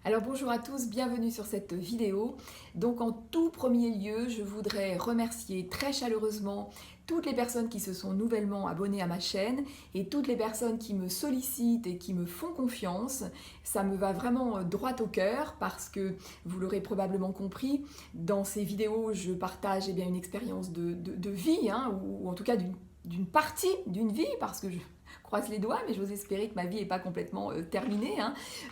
Alors bonjour à tous, bienvenue sur cette vidéo. Donc en tout premier lieu, je voudrais remercier très chaleureusement toutes les personnes qui se sont nouvellement abonnées à ma chaîne et toutes les personnes qui me sollicitent et qui me font confiance. Ça me va vraiment droit au cœur parce que, vous l'aurez probablement compris, dans ces vidéos, je partage une expérience de vie, ou en tout cas d'une partie d'une vie, parce que je croise les doigts, mais j'ose espérer que ma vie n'est pas complètement terminée.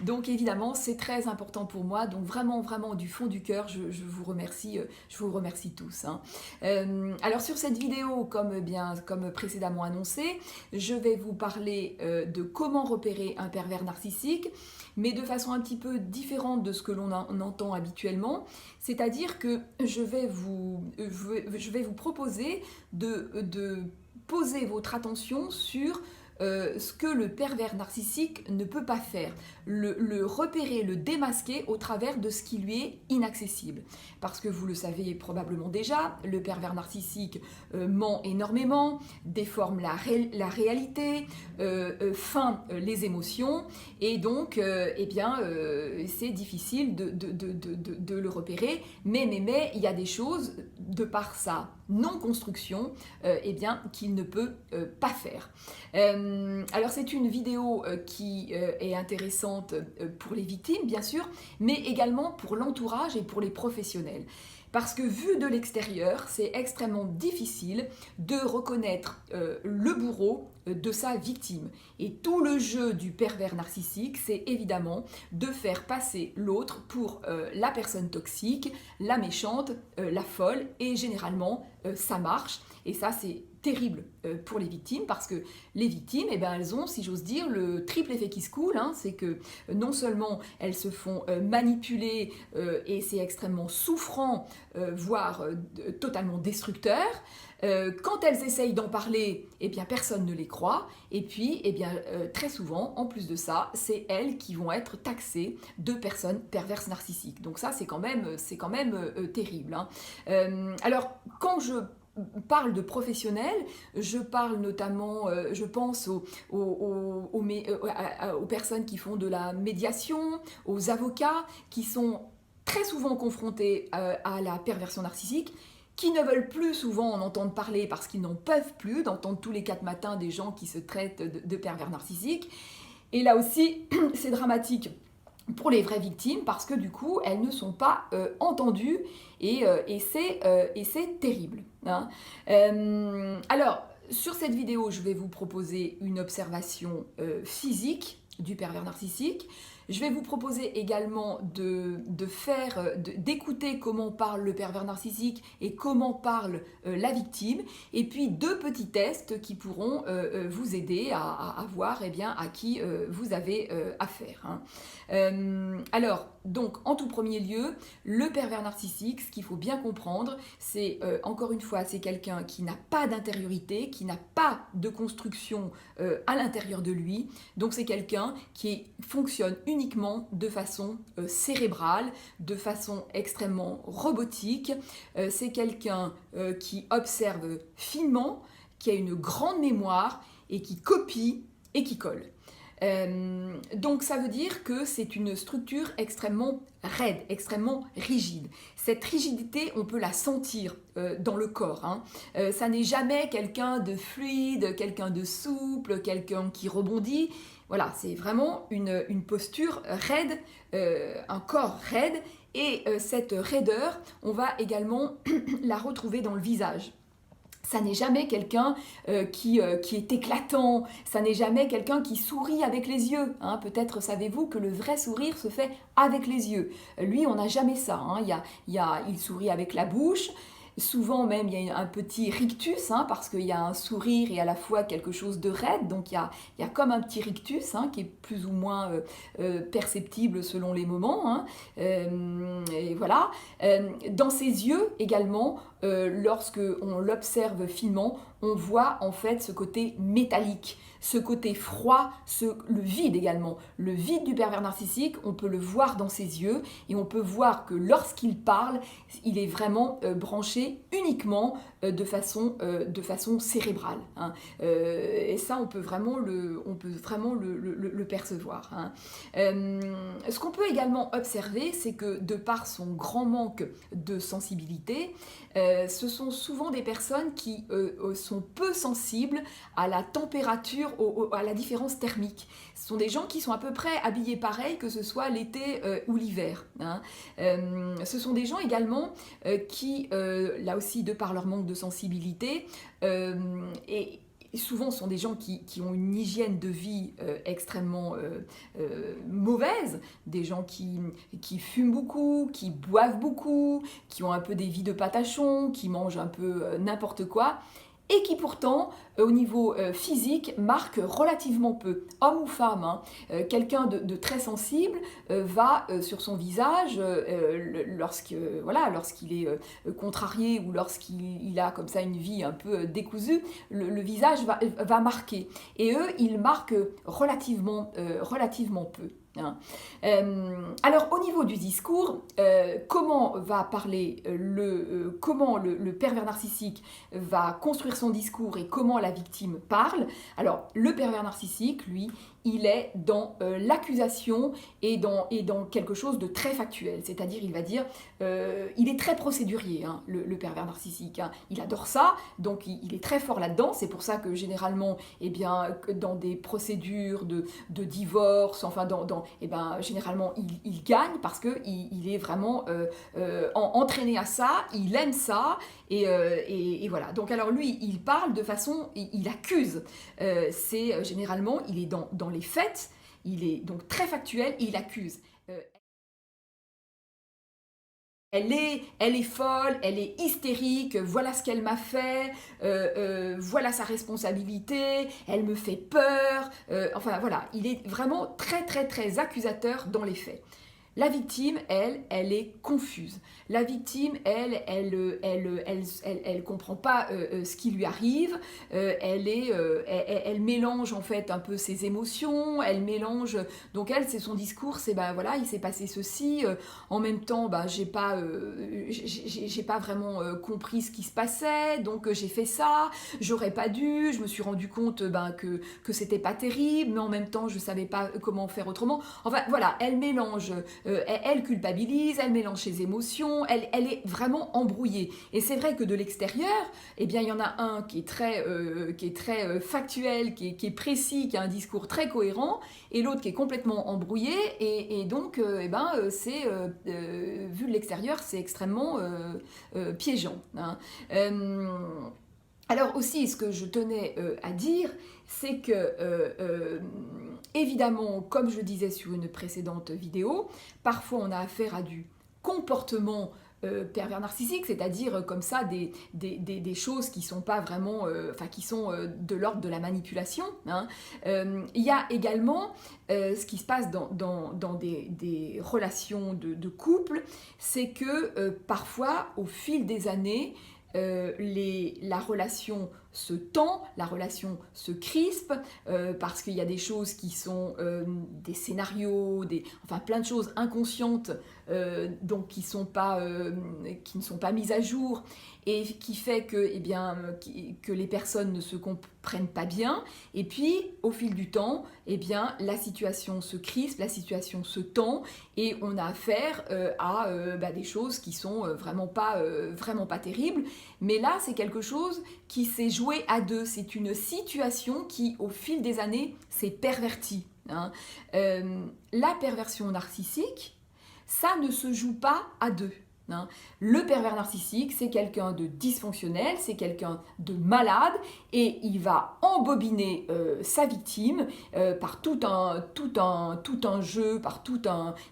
Donc évidemment, c'est très important pour moi. Donc vraiment du fond du cœur, je vous remercie tous. Alors sur cette vidéo, comme précédemment annoncé, je vais vous parler de comment repérer un pervers narcissique, mais de façon un petit peu différente de ce que l'on entend habituellement. C'est-à-dire que je vais vous proposer de poser votre attention sur ce que le pervers narcissique ne peut pas faire, le repérer, le démasquer au travers de ce qui lui est inaccessible. Parce que vous le savez probablement déjà, le pervers narcissique ment énormément, déforme la réalité, feint les émotions, et donc c'est difficile de le repérer, mais il y a des choses, de par sa non-construction, qu'il ne peut pas faire. Alors c'est une vidéo qui est intéressante pour les victimes, bien sûr, mais également pour l'entourage et pour les professionnels. Parce que vu de l'extérieur, c'est extrêmement difficile de reconnaître le bourreau de sa victime. Et tout le jeu du pervers narcissique, c'est évidemment de faire passer l'autre pour la personne toxique, la méchante, la folle, et généralement ça marche. Et ça, c'est terrible pour les victimes, parce que les victimes, elles ont, si j'ose dire, le triple effet qui se coule. C'est que non seulement elles se font manipuler, et c'est extrêmement souffrant, voire totalement destructeur. Quand elles essayent d'en parler, personne ne les croit. Et puis, très souvent, en plus de ça, c'est elles qui vont être taxées de personnes perverses narcissiques. Donc ça, c'est quand même terrible. Alors, quand je parle de professionnels, je parle notamment, je pense aux personnes qui font de la médiation, aux avocats qui sont très souvent confrontés à la perversion narcissique, qui ne veulent plus souvent en entendre parler parce qu'ils n'en peuvent plus d'entendre tous les 4 matins des gens qui se traitent de pervers narcissiques. Et là aussi, c'est dramatique pour les vraies victimes, parce que du coup, elles ne sont pas entendues, et c'est terrible. Alors, sur cette vidéo, je vais vous proposer une observation physique du pervers narcissique. Je vais vous proposer également d'écouter comment parle le pervers narcissique et comment parle la victime, et puis 2 petits tests qui pourront vous aider à voir à qui vous avez affaire. Alors, donc, en tout premier lieu, le pervers narcissique, ce qu'il faut bien comprendre, c'est, encore une fois, c'est quelqu'un qui n'a pas d'intériorité, qui n'a pas de construction à l'intérieur de lui. Donc c'est quelqu'un qui fonctionne uniquement de façon cérébrale, de façon extrêmement robotique. C'est quelqu'un qui observe finement, qui a une grande mémoire et qui copie et qui colle. Donc ça veut dire que c'est une structure extrêmement raide, extrêmement rigide. Cette rigidité, on peut la sentir dans le corps. Ça n'est jamais quelqu'un de fluide, quelqu'un de souple, quelqu'un qui rebondit. Voilà, c'est vraiment une posture raide, un corps raide, et cette raideur, on va également la retrouver dans le visage. Ça n'est jamais quelqu'un qui est éclatant, ça n'est jamais quelqu'un qui sourit avec les yeux. Peut-être savez-vous que le vrai sourire se fait avec les yeux. Lui, on n'a jamais ça. Il sourit avec la bouche. Souvent même, il y a un petit rictus, parce qu'il y a un sourire et à la fois quelque chose de raide. Donc il y a comme un petit rictus qui est plus ou moins perceptible selon les moments. Et voilà. Dans ses yeux également, lorsque on l'observe finement, on voit en fait ce côté métallique, ce côté froid, le vide également. Le vide du pervers narcissique, on peut le voir dans ses yeux, et on peut voir que lorsqu'il parle, il est vraiment branché marcher uniquement de façon cérébrale, hein. Et ça, on peut vraiment le percevoir, hein. Ce qu'on peut également observer, c'est que de par son grand manque de sensibilité, ce sont souvent des personnes qui sont peu sensibles à la température, à la différence thermique. Ce sont des gens qui sont à peu près habillés pareil, que ce soit l'été ou l'hiver, hein. Ce sont des gens également qui, là aussi, de par leur manque de sensibilité, et souvent sont des gens qui ont une hygiène de vie extrêmement mauvaise, des gens qui fument beaucoup, qui boivent beaucoup, qui ont un peu des vies de patachon, qui mangent un peu n'importe quoi, et qui pourtant, au niveau physique, marquent relativement peu. Homme ou femme, hein, quelqu'un de très sensible va sur son visage, lorsqu'il est contrarié ou lorsqu'il a comme ça une vie un peu décousue, le visage va marquer. Et eux, ils marquent relativement peu, hein. Alors au niveau du discours, comment le pervers narcissique va construire son discours et comment la victime parle. Alors le pervers narcissique, lui, il est dans l'accusation et dans quelque chose de très factuel, c'est-à-dire il va dire, il est très procédurier, hein, le pervers narcissique, hein. Il adore ça, donc il est très fort là-dedans. C'est pour ça que généralement, eh bien, dans des procédures de divorce, enfin généralement il gagne parce qu'il est vraiment entraîné à ça, il aime ça, et voilà. Donc alors lui, il parle de façon, il accuse, généralement, il est dans les faits, il est donc très factuel, et il accuse. Elle est folle, elle est hystérique, voilà ce qu'elle m'a fait, voilà sa responsabilité, elle me fait peur, enfin voilà, il est vraiment très très très accusateur dans les faits. La victime, elle est confuse. La victime, elle comprend pas ce qui lui arrive. Elle mélange en fait un peu ses émotions. Elle mélange. Donc elle, c'est son discours. C'est voilà, il s'est passé ceci. En même temps, j'ai pas vraiment compris ce qui se passait. Donc j'ai fait ça. J'aurais pas dû. Je me suis rendu compte que c'était pas terrible, mais en même temps, je savais pas comment faire autrement. Enfin voilà, elle mélange. Elle culpabilise, elle mélange ses émotions, elle est vraiment embrouillée. Et c'est vrai que de l'extérieur, eh bien, il y en a un qui est très factuel, qui est précis, qui a un discours très cohérent, et l'autre qui est complètement embrouillé. Et donc, vu de l'extérieur, c'est extrêmement piégeant, hein. Alors aussi, ce que je tenais à dire, c'est que, évidemment, comme je disais sur une précédente vidéo, parfois on a affaire à du comportement pervers narcissique, c'est-à-dire comme ça des choses qui sont pas vraiment, qui sont de l'ordre de la manipulation, hein. Il y a également ce qui se passe dans des relations de couple, c'est que parfois, au fil des années, la relation se tend, la relation se crispe, parce qu'il y a des choses qui sont des scénarios, plein de choses inconscientes, donc qui ne sont pas mises à jour, et qui fait que les personnes ne se comprennent pas bien. Et puis, au fil du temps, la situation se crispe, la situation se tend, et on a affaire à des choses qui sont vraiment pas terribles. Mais là, c'est quelque chose qui s'est joué à deux. C'est une situation qui, au fil des années, s'est pervertie, hein. La perversion narcissique, ça ne se joue pas à deux, hein. Le pervers narcissique, c'est quelqu'un de dysfonctionnel, c'est quelqu'un de malade, et il va embobiner sa victime par tout un jeu,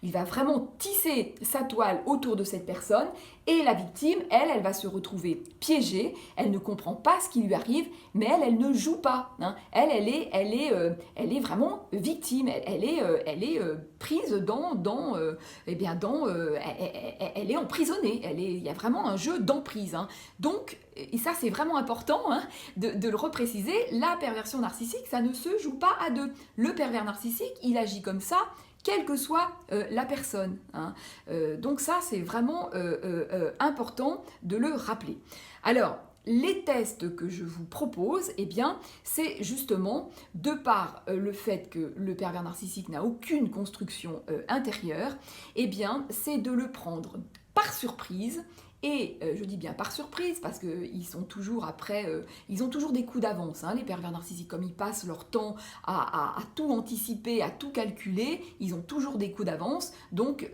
il va vraiment tisser sa toile autour de cette personne, et la victime, elle va se retrouver piégée, elle ne comprend pas ce qui lui arrive, mais elle ne joue pas, hein. Elle est vraiment victime, elle est prise elle est emprisonnée, il y a vraiment un jeu d'emprise, hein. Donc, et ça c'est vraiment important, hein, de le repréciser, la perversion narcissique, ça ne se joue pas à deux. Le pervers narcissique, il agit comme ça quelle que soit la personne, hein. Donc ça, c'est vraiment important de le rappeler. Alors, les tests que je vous propose, eh bien, c'est justement, de par le fait que le pervers narcissique n'a aucune construction intérieure, eh bien, c'est de le prendre par surprise. Et je dis bien par surprise parce qu'ils sont toujours après, ils ont toujours des coups d'avance, hein, les pervers narcissiques, comme ils passent leur temps à tout anticiper, à tout calculer, ils ont toujours des coups d'avance, donc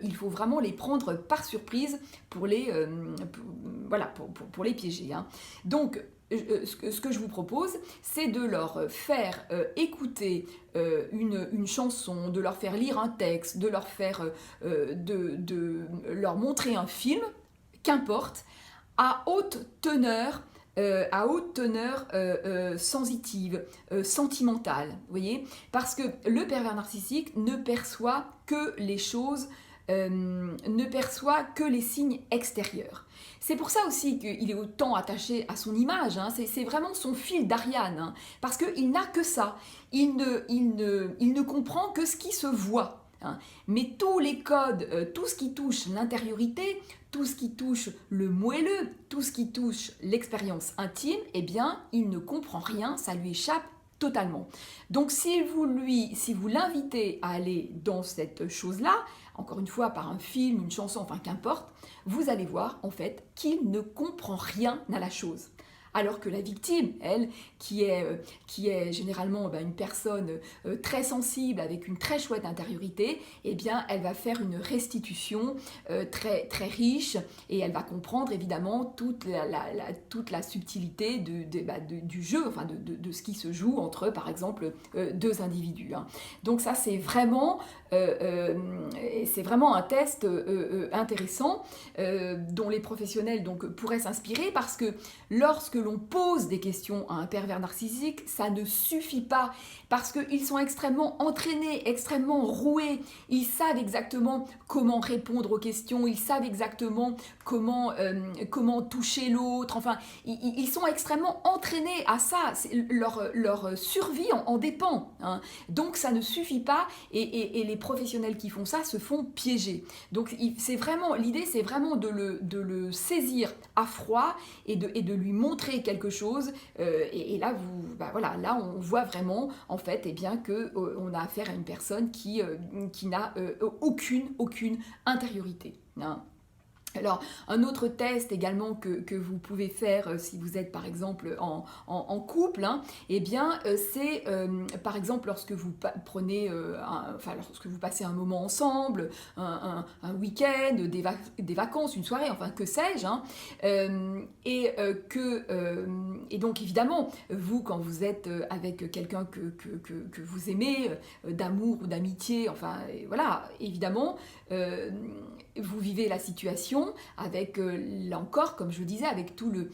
il faut vraiment les prendre par surprise pour les, voilà, pour les piéger, hein. Donc, ce que je vous propose, c'est de leur faire écouter une chanson, de leur faire lire un texte, de leur faire, de leur montrer un film, qu'importe, à haute teneur sensitive, sentimentale, vous voyez, parce que le pervers narcissique ne perçoit que les choses, ne perçoit que les signes extérieurs. C'est pour ça aussi qu'il est autant attaché à son image, hein. C'est vraiment son fil d'Ariane, hein, parce qu'il n'a que ça, il ne comprend que ce qui se voit. Hein. Mais tous les codes, tout ce qui touche l'intériorité, tout ce qui touche le moelleux, tout ce qui touche l'expérience intime, eh bien, il ne comprend rien, ça lui échappe totalement. Donc, si vous l'invitez à aller dans cette chose-là, encore une fois, par un film, une chanson, enfin qu'importe, vous allez voir, en fait, qu'il ne comprend rien à la chose. Alors que la victime, elle, qui est généralement une personne très sensible, avec une très chouette intériorité, eh bien, elle va faire une restitution très, très riche et elle va comprendre évidemment toute la subtilité du jeu, enfin de ce qui se joue entre, par exemple, deux individus, hein. Donc ça, c'est vraiment un test intéressant dont les professionnels donc, pourraient s'inspirer, parce que lorsque l'on pose des questions à un pervers narcissique, ça ne suffit pas, parce qu'ils sont extrêmement entraînés, extrêmement roués, ils savent exactement comment répondre aux questions, ils savent exactement comment toucher l'autre, enfin, ils sont extrêmement entraînés à ça, leur survie en dépend, hein. Donc ça ne suffit pas, et les professionnels qui font ça se font piéger. Donc l'idée, c'est vraiment de le saisir à froid et de lui montrer quelque chose, et là, là, on voit vraiment, en fait, eh bien, qu'on a affaire à une personne qui n'a aucune intériorité, hein. Alors, un autre test également que vous pouvez faire si vous êtes par exemple en couple, hein, eh bien, c'est par exemple lorsque vous prenez, lorsque vous passez un moment ensemble, un week-end, des vacances, une soirée, enfin que sais-je, hein, et donc évidemment, vous, quand vous êtes avec quelqu'un que vous aimez, d'amour ou d'amitié, enfin voilà, évidemment, vous vivez la situation avec, là encore, comme je le disais, avec tout le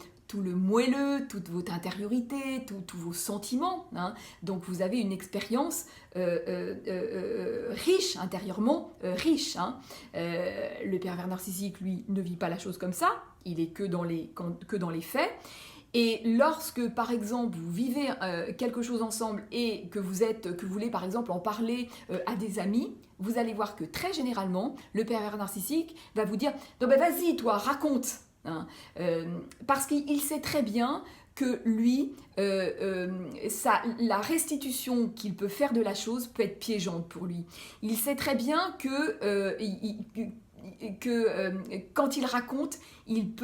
moelleux, toute votre intériorité, tous vos sentiments, hein. Donc vous avez une expérience riche, intérieurement riche, hein. Le pervers narcissique, lui, ne vit pas la chose comme ça, il est que dans les faits. Et lorsque, par exemple, vous vivez quelque chose ensemble et que vous voulez, par exemple, en parler à des amis, vous allez voir que très généralement, le pervers narcissique va vous dire « Non, ben vas-y, toi, raconte, hein. » Parce qu'il sait très bien que lui, la restitution qu'il peut faire de la chose peut être piégeante pour lui. Il sait très bien que quand il raconte, il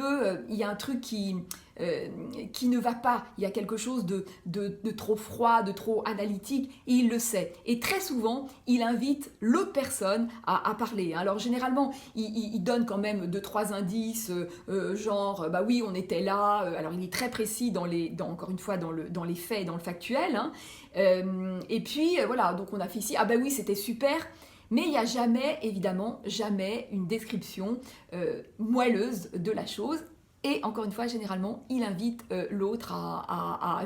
y a un truc qui ne va pas, il y a quelque chose de trop froid, de trop analytique, et il le sait. Et très souvent, il invite l'autre personne à parler. Alors généralement, il donne quand même 2-3 indices, genre, bah oui, on était là. Alors il est très précis encore une fois, dans les faits et dans le factuel, hein. Et puis, voilà, donc on a fait ici, ah bah oui, c'était super. Mais il n'y a jamais, évidemment, jamais une description moelleuse de la chose. Et encore une fois, généralement, il invite l'autre à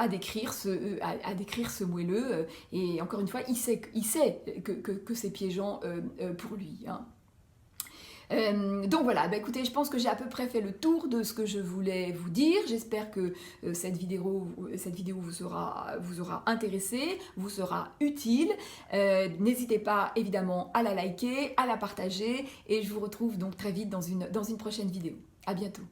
décrire ce moelleux. Et encore une fois, il sait que c'est piégeant pour lui, hein. Donc voilà, bah écoutez, je pense que j'ai à peu près fait le tour de ce que je voulais vous dire. J'espère que cette vidéo vous aura intéressé, vous sera utile. N'hésitez pas évidemment à la liker, à la partager et je vous retrouve donc très vite dans une prochaine vidéo. À bientôt.